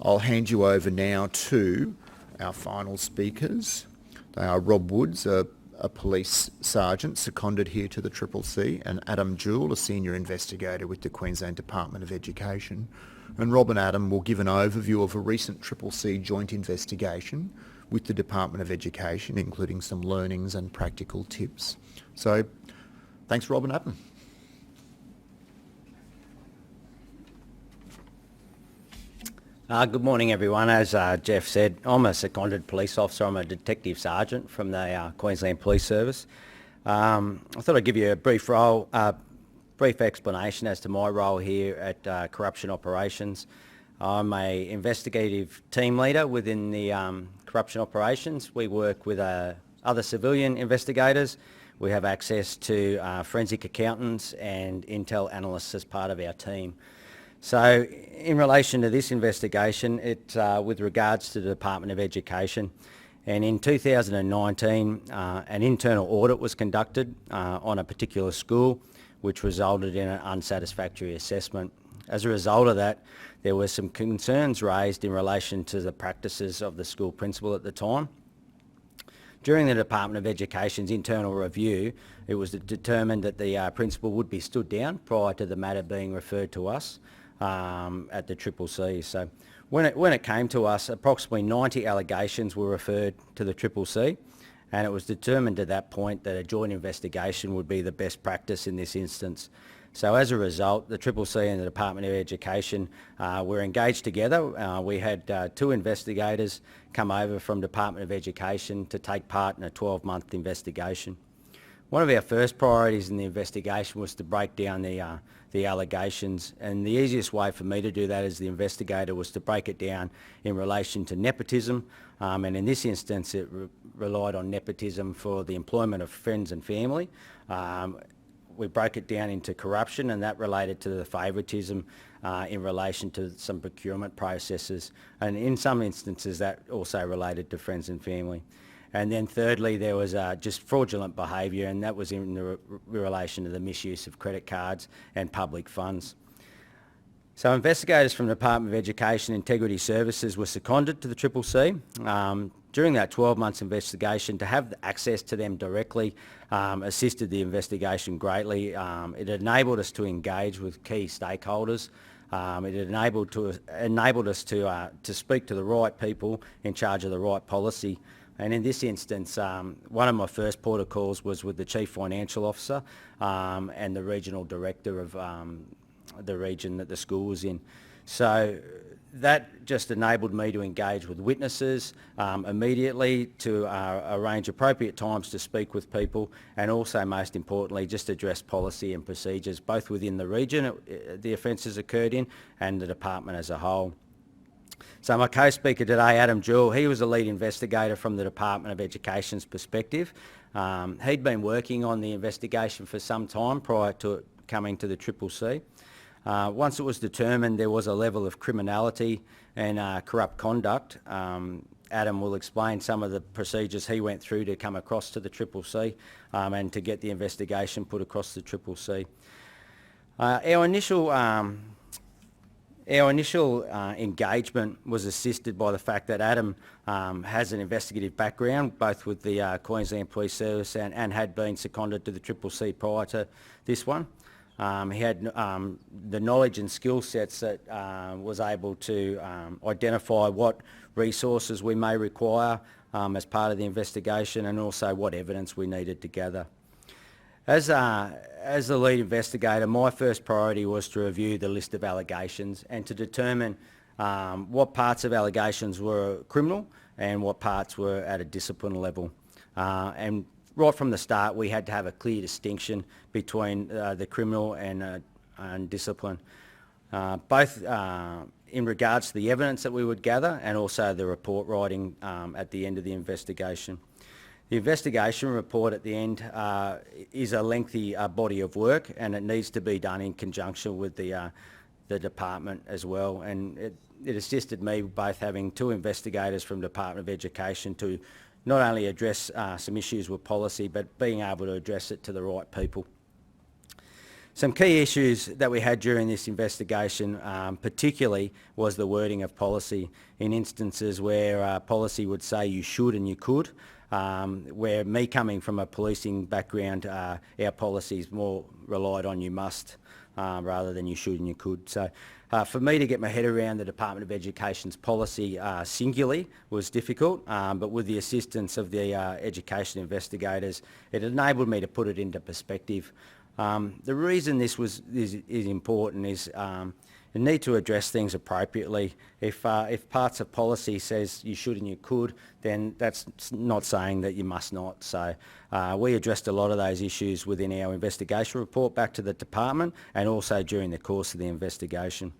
I'll hand you over now to our final speakers. They are Rob Woods, a police sergeant seconded here to the CCC, and Adam Jewell, a senior investigator with the Queensland Department of Education. And Rob and Adam will give an overview of a recent CCC joint investigation with the Department of Education, including some learnings and practical tips. So, thanks Rob and Adam. Good morning everyone. As Jeff said, I'm a seconded police officer. I'm a detective sergeant from the Queensland Police Service. I thought I'd give you a brief explanation as to my role here at Corruption Operations. I'm a investigative team leader within the Corruption Operations. We work with other civilian investigators. We have access to forensic accountants and intel analysts as part of our team. So in relation to this investigation, it's with regards to the Department of Education, and in 2019 an internal audit was conducted on a particular school, which resulted in an unsatisfactory assessment. As a result of that, there were some concerns raised in relation to the practices of the school principal at the time. During the Department of Education's internal review, it was determined that the principal would be stood down prior to the matter being referred to us at the CCC. So when it came to us, approximately 90 allegations were referred to the CCC, and it was determined at that point that a joint investigation would be the best practice in this instance. So as a result, the CCC and the Department of Education were engaged together. We had 2 investigators come over from Department of Education to take part in a 12-month investigation. One of our first priorities in the investigation was to break down the allegations, and the easiest way for me to do that as the investigator was to break it down in relation to nepotism, and in this instance it relied on nepotism for the employment of friends and family. We broke it down into corruption, and that related to the favouritism in relation to some procurement processes, and in some instances that also related to friends and family. And then thirdly, there was just fraudulent behaviour, and that was in relation to the misuse of credit cards and public funds. So investigators from the Department of Education Integrity Services were seconded to the CCC. During that 12 months investigation, to have access to them directly assisted the investigation greatly. It enabled us to engage with key stakeholders. It enabled us to speak to the right people in charge of the right policy. And in this instance, one of my first port of calls was with the Chief Financial Officer and the Regional Director of the region that the school was in. So that just enabled me to engage with witnesses immediately, to arrange appropriate times to speak with people, and also, most importantly, just address policy and procedures, both within the region the offences occurred in and the department as a whole. So my co-speaker today, Adam Jewell, he was a lead investigator from the Department of Education's perspective. He'd been working on the investigation for some time prior to it coming to the CCC. Once it was determined there was a level of criminality and corrupt conduct, Adam will explain some of the procedures he went through to come across to the CCC and to get the investigation put across the CCC. Our initial engagement was assisted by the fact that Adam has an investigative background, both with the Queensland Police Service and had been seconded to the CCC prior to this one. He had the knowledge and skill sets that was able to identify what resources we may require as part of the investigation, and also what evidence we needed to gather. As the lead investigator, my first priority was to review the list of allegations and to determine what parts of allegations were criminal and what parts were at a discipline level. And right from the start, we had to have a clear distinction between the criminal and discipline, both in regards to the evidence that we would gather and also the report writing at the end of the investigation. The investigation report at the end is a lengthy body of work, and it needs to be done in conjunction with the department as well. And it assisted me both having 2 investigators from the Department of Education to not only address some issues with policy, but being able to address it to the right people. Some key issues that we had during this investigation particularly was the wording of policy in instances where policy would say you should and you could, where me coming from a policing background, our policies more relied on you must rather than you should and you could. So for me to get my head around the Department of Education's policy singularly was difficult, but with the assistance of the education investigators, it enabled me to put it into perspective. The reason this is important is you need to address things appropriately. If parts of policy says you should and you could, then that's not saying that you must not. So we addressed a lot of those issues within our investigation report back to the department and also during the course of the investigation.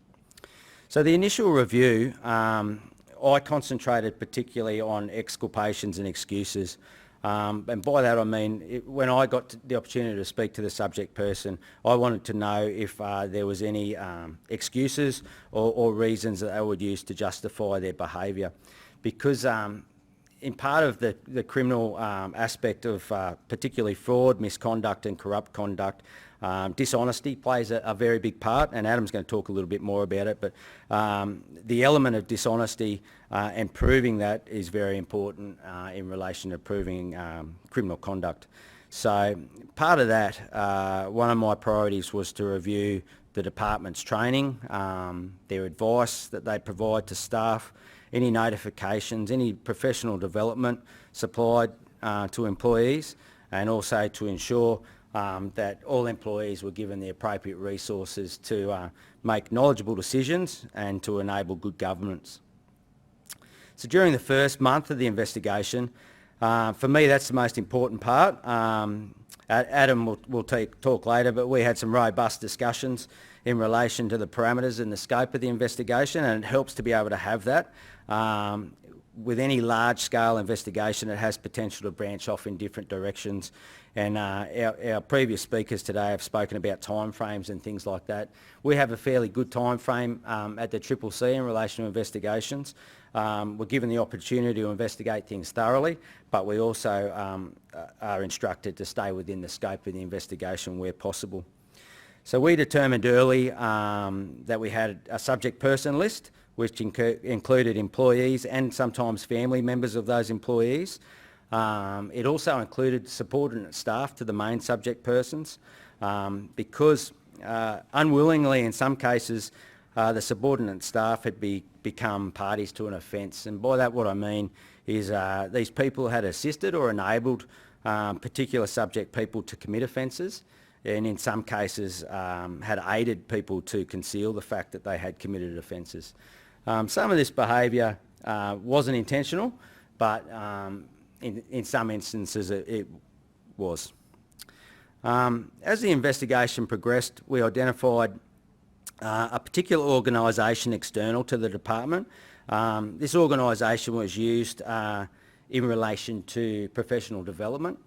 So the initial review, I concentrated particularly on exculpations and excuses. And by that I mean, when I got the opportunity to speak to the subject person, I wanted to know if there was any excuses or reasons that they would use to justify their behaviour. Because in part of the criminal aspect of particularly fraud, misconduct and corrupt conduct, dishonesty plays a very big part, and Adam's going to talk a little bit more about it, but the element of dishonesty and proving that is very important in relation to proving criminal conduct. So part of that, one of my priorities was to review the department's training, their advice that they provide to staff, any notifications, any professional development supplied to employees, and also to ensure that all employees were given the appropriate resources to make knowledgeable decisions and to enable good governance. So during the first month of the investigation, for me that's the most important part. Adam will talk later, but we had some robust discussions in relation to the parameters and the scope of the investigation, and it helps to be able to have that. With any large-scale investigation, it has potential to branch off in different directions, and our previous speakers today have spoken about timeframes and things like that. We have a fairly good timeframe at the CCC in relation to investigations. We're given the opportunity to investigate things thoroughly, but we also are instructed to stay within the scope of the investigation where possible. So we determined early that we had a subject person list, which included employees and sometimes family members of those employees. It also included subordinate staff to the main subject persons because unwillingly in some cases the subordinate staff had become parties to an offence, and by that what I mean is these people had assisted or enabled particular subject people to commit offences, and in some cases had aided people to conceal the fact that they had committed offences. Some of this behaviour wasn't intentional, but in some instances it was. As the investigation progressed, we identified a particular organisation external to the department. This organisation was used in relation to professional development,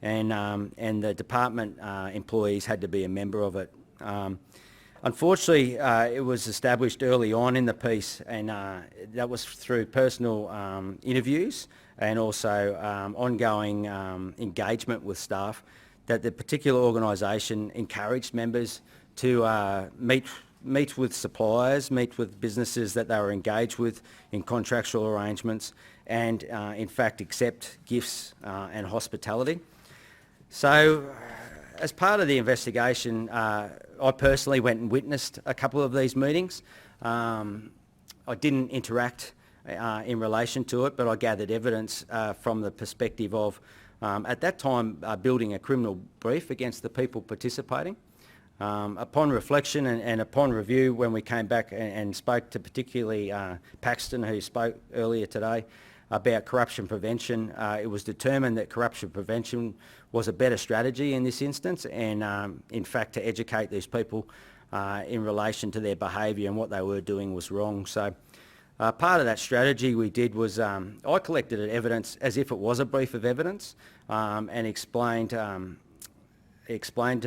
and the department employees had to be a member of it. Unfortunately, it was established early on in the piece, and that was through personal interviews and also ongoing engagement with staff, that the particular organisation encouraged members to meet with suppliers, meet with businesses that they were engaged with in contractual arrangements, and in fact accept gifts and hospitality. So as part of the investigation, I personally went and witnessed a couple of these meetings. I didn't interact in relation to it, but I gathered evidence from the perspective of, at that time, building a criminal brief against the people participating. Upon reflection and upon review, when we came back and spoke to particularly Paxton, who spoke earlier today, about corruption prevention, it was determined that corruption prevention was a better strategy in this instance, and in fact to educate these people in relation to their behaviour and what they were doing was wrong. So part of that strategy we did was I collected evidence as if it was a brief of evidence and explained to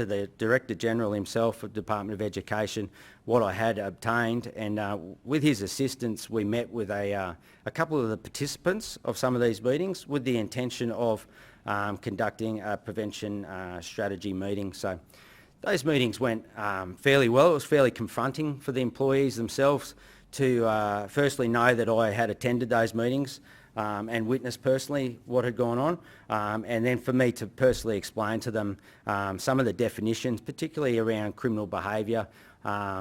the Director General himself of the Department of Education what I had obtained, and with his assistance we met with a couple of the participants of some of these meetings with the intention of conducting a prevention strategy meeting. So Those meetings went fairly well. It was fairly confronting for the employees themselves to firstly know that I had attended those meetings and witnessed personally what had gone on, and then for me to personally explain to them some of the definitions, particularly around criminal behaviour,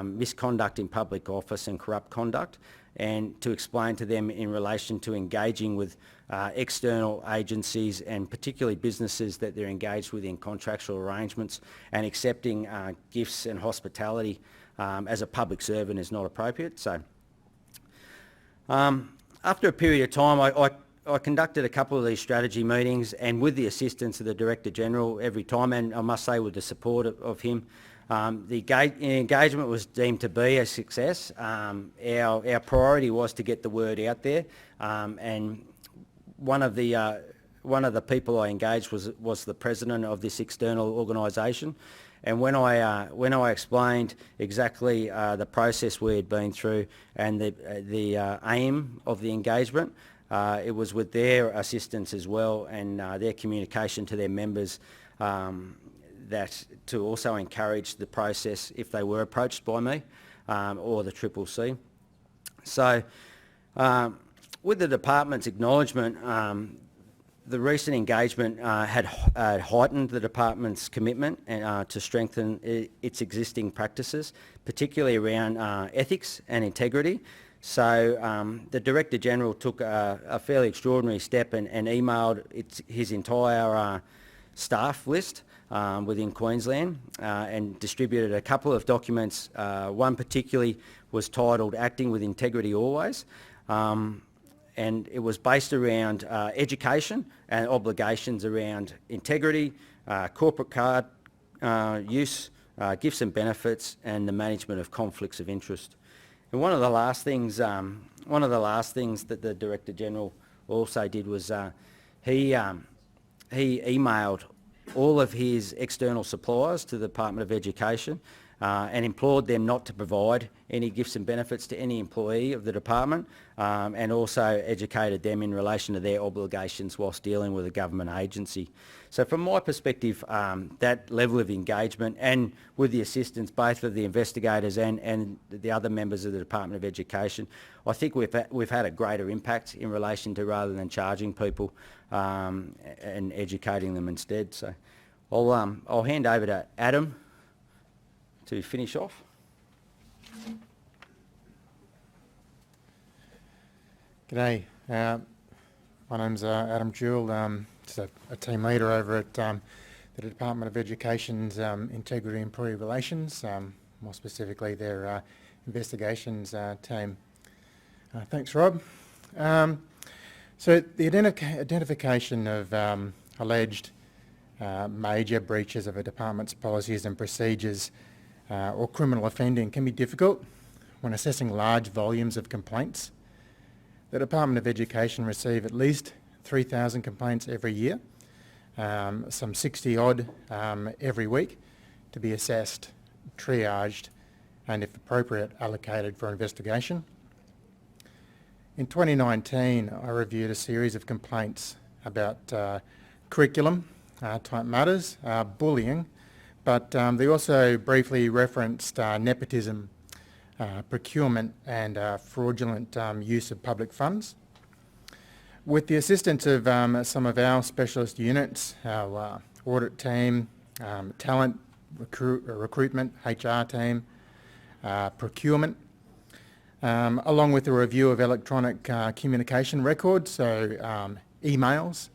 misconduct in public office and corrupt conduct, and to explain to them in relation to engaging with external agencies and particularly businesses that they're engaged with in contractual arrangements, and accepting gifts and hospitality as a public servant is not appropriate. So after a period of time, I conducted a couple of these strategy meetings, and with the assistance of the Director General every time, and I must say with the support of him, the engagement was deemed to be a success. Our priority was to get the word out there, and one of the people I engaged was the president of this external organisation. And when I explained exactly the process we had been through and the aim of the engagement, it was with their assistance as well, and their communication to their members, that to also encourage the process if they were approached by me or the CCC. So with the department's acknowledgement, the recent engagement had heightened the department's commitment to strengthen its existing practices, particularly around ethics and integrity. So the Director General took a fairly extraordinary step and emailed his entire staff list within Queensland and distributed a couple of documents. One particularly was titled Acting with Integrity Always, and it was based around education and obligations around integrity, corporate card use, gifts and benefits, and the management of conflicts of interest. And one of the last things that the Director General also did was he emailed all of his external suppliers to the Department of Education and implored them not to provide any gifts and benefits to any employee of the department, and also educated them in relation to their obligations whilst dealing with a government agency. So from my perspective, that level of engagement, and with the assistance both of the investigators and the other members of the Department of Education, I think we've had a greater impact in relation to, rather than charging people, and educating them instead. So I'll hand over to Adam to finish off. G'day, my name's Adam Jewell, just a team leader over at the Department of Education's Integrity and Employee Relations, more specifically their investigations team. Thanks, Rob. So the identification of alleged major breaches of a department's policies and procedures or criminal offending can be difficult when assessing large volumes of complaints. The Department of Education receive at least 3,000 complaints every year, some 60 odd every week, to be assessed, triaged, and if appropriate, allocated for investigation. In 2019, I reviewed a series of complaints about curriculum type matters, bullying, but they also briefly referenced nepotism, procurement and fraudulent use of public funds. With the assistance of some of our specialist units, our audit team, talent, recruitment, HR team, procurement, along with a review of electronic communication records, so emails,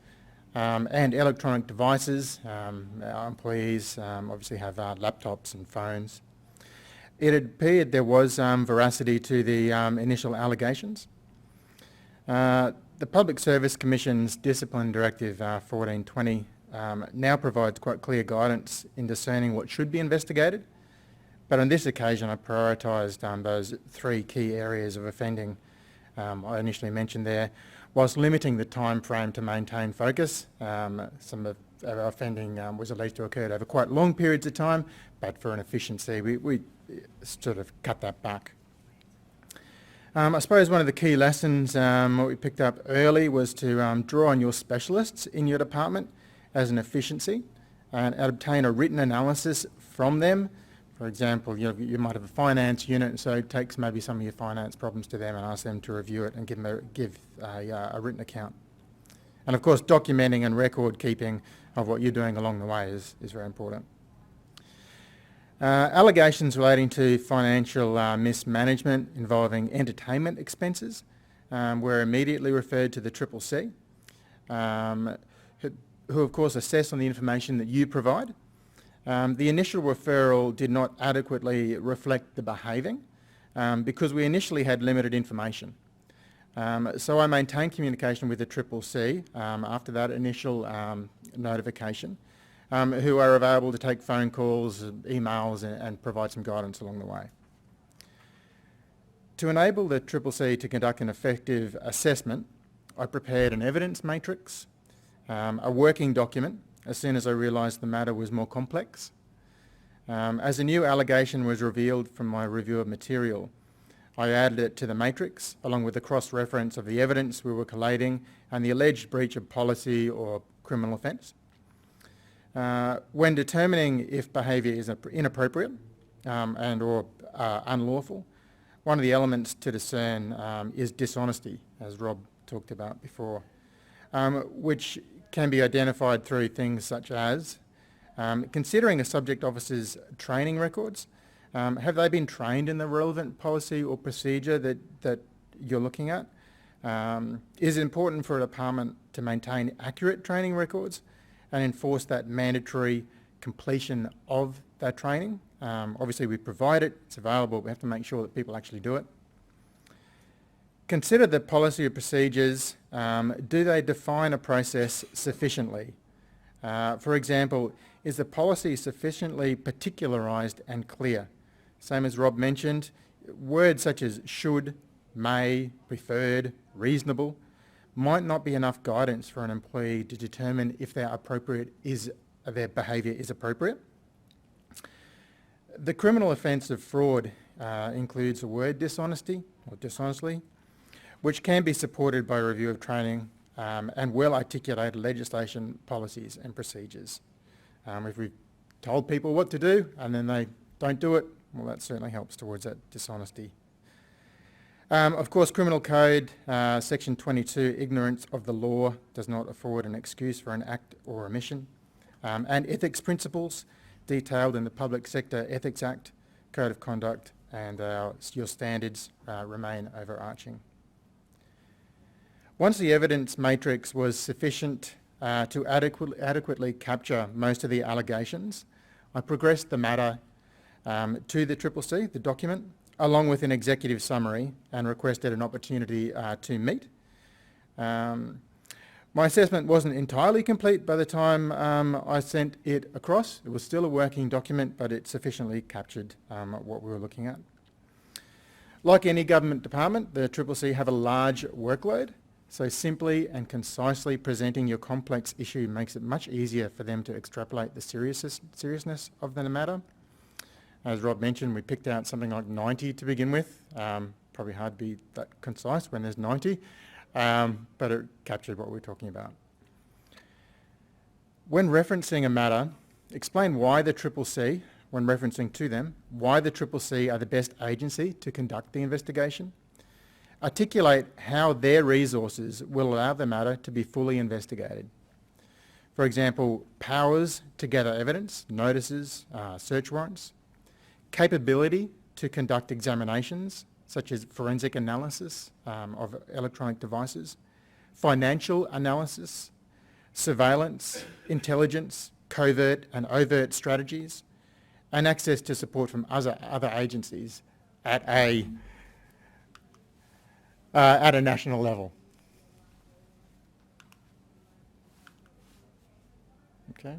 and electronic devices. Our employees obviously have laptops and phones. It appeared there was veracity to the initial allegations. The Public Service Commission's Discipline Directive 1420 now provides quite clear guidance in discerning what should be investigated, but on this occasion I prioritised those three key areas of offending I initially mentioned there, whilst limiting the time frame to maintain focus. Some of our offending was alleged to occur over quite long periods of time, but for an efficiency we sort of cut that back. I suppose one of the key lessons what we picked up early was to draw on your specialists in your department as an efficiency and obtain a written analysis from them. For example, you might have a finance unit, so it takes maybe some of your finance problems to them and ask them to review it and give a written account. And of course, documenting and record keeping of what you're doing along the way is very important. Allegations relating to financial mismanagement involving entertainment expenses were immediately referred to the CCC, who of course assess on the information that you provide. The initial referral did not adequately reflect the behaving because we initially had limited information. So I maintained communication with the CCC after that initial notification, who are available to take phone calls, emails and provide some guidance along the way. To enable the CCC to conduct an effective assessment, I prepared an evidence matrix, a working document as soon as I realised the matter was more complex. As a new allegation was revealed from my review of material, I added it to the matrix along with the cross-reference of the evidence we were collating and the alleged breach of policy or criminal offence. When determining if behaviour is inappropriate and or unlawful, one of the elements to discern is dishonesty, as Rob talked about before, which can be identified through things such as considering a subject officer's training records. Have they been trained in the relevant policy or procedure that you're looking at? Is it important for a department to maintain accurate training records and enforce that mandatory completion of that training? Obviously we provide it, it's available, we have to make sure that people actually do it. Consider the policy or procedures, do they define a process sufficiently? For example, is the policy sufficiently particularised and clear? Same as Rob mentioned, words such as should, may, preferred, reasonable might not be enough guidance for an employee to determine if their behaviour is appropriate. The criminal offence of fraud includes the word dishonesty or dishonestly, which can be supported by a review of training and well-articulated legislation, policies and procedures. If we've told people what to do and then they don't do it, well, that certainly helps towards that dishonesty. Of course, Criminal Code, Section 22, ignorance of the law does not afford an excuse for an act or omission. And ethics principles detailed in the Public Sector Ethics Act, Code of Conduct and your standards remain overarching. Once the evidence matrix was sufficient to adequately capture most of the allegations, I progressed the matter to the CCC, the document, along with an executive summary and requested an opportunity to meet. My assessment wasn't entirely complete by the time I sent it across. It was still a working document, but it sufficiently captured what we were looking at. Like any government department, the CCC have a large workload, so simply and concisely presenting your complex issue makes it much easier for them to extrapolate the seriousness of the matter. As Rob mentioned, we picked out something like 90 to begin with. Probably hard to be that concise when there's 90, but it captured what we're talking about. When referencing a matter, explain why the CCC, when referencing to them, why the CCC are the best agency to conduct the investigation. Articulate how their resources will allow the matter to be fully investigated. For example, powers to gather evidence, notices, search warrants, capability to conduct examinations, such as forensic analysis of electronic devices, financial analysis, surveillance, intelligence, covert and overt strategies, and access to support from other agencies at a national level. Okay.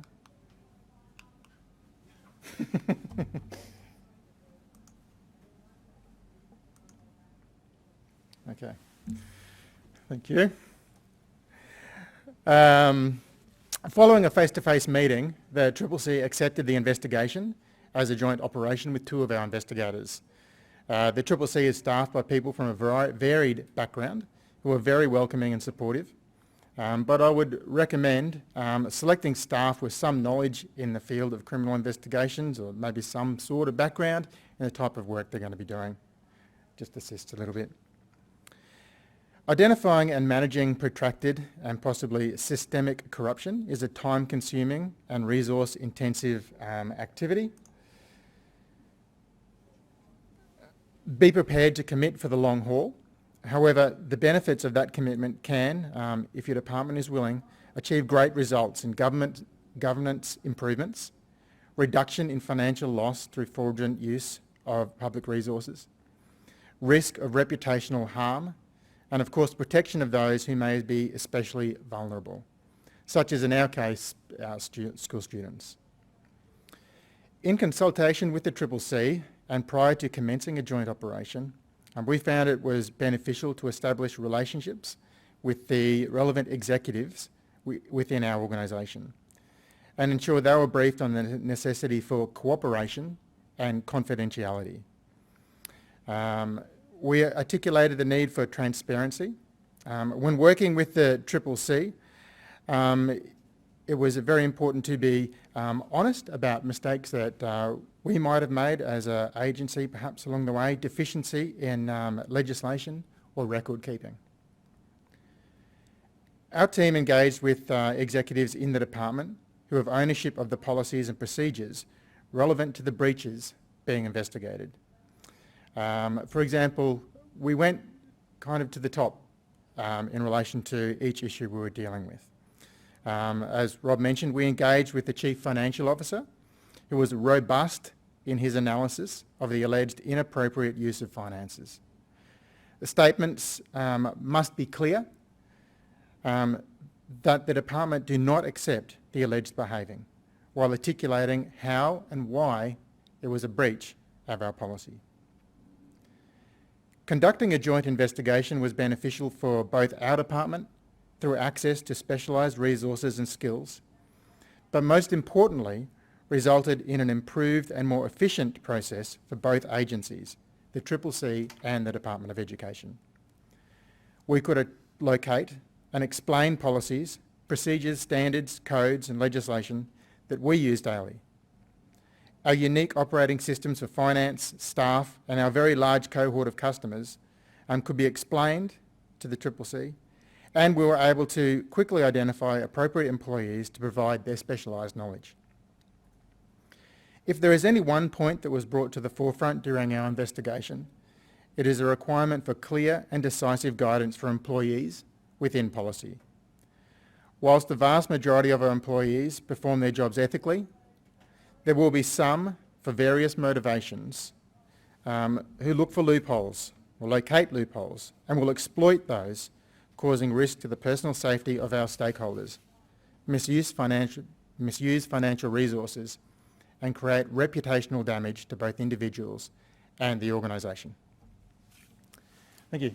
Okay. Thank you. Following a face-to-face meeting, the CCC accepted the investigation as a joint operation with two of our investigators. The CCC is staffed by people from a varied background who are very welcoming and supportive. But I would recommend selecting staff with some knowledge in the field of criminal investigations, or maybe some sort of background in the type of work they're going to be doing. Just assists a little bit. Identifying and managing protracted and possibly systemic corruption is a time-consuming and resource-intensive activity. Be prepared to commit for the long haul. However, the benefits of that commitment can, if your department is willing, achieve great results in governance improvements, reduction in financial loss through fraudulent use of public resources, risk of reputational harm, and of course protection of those who may be especially vulnerable, such as in our case, our school students. In consultation with the CCC and prior to commencing a joint operation, we found it was beneficial to establish relationships with the relevant executives within our organisation and ensure they were briefed on the necessity for cooperation and confidentiality. We articulated the need for transparency. When working with the CCC, it was very important to be honest about mistakes that we might have made as an agency, perhaps along the way, deficiency in legislation or record keeping. Our team engaged with executives in the department who have ownership of the policies and procedures relevant to the breaches being investigated. For example, we went kind of to the top in relation to each issue we were dealing with. As Rob mentioned, we engaged with the Chief Financial Officer, who was robust in his analysis of the alleged inappropriate use of finances. The statements must be clear that the department do not accept the alleged behaving, while articulating how and why there was a breach of our policy. Conducting a joint investigation was beneficial for both our department through access to specialised resources and skills, but most importantly, resulted in an improved and more efficient process for both agencies, the CCC and the Department of Education. We could locate and explain policies, procedures, standards, codes and legislation that we use daily. Our unique operating systems for finance, staff and our very large cohort of customers could be explained to the CCC, and we were able to quickly identify appropriate employees to provide their specialised knowledge. If there is any one point that was brought to the forefront during our investigation, it is a requirement for clear and decisive guidance for employees within policy. Whilst the vast majority of our employees perform their jobs ethically, there will be some, for various motivations, who look for loopholes, or locate loopholes, and will exploit those, causing risk to the personal safety of our stakeholders, misuse financial resources, and create reputational damage to both individuals and the organisation. Thank you.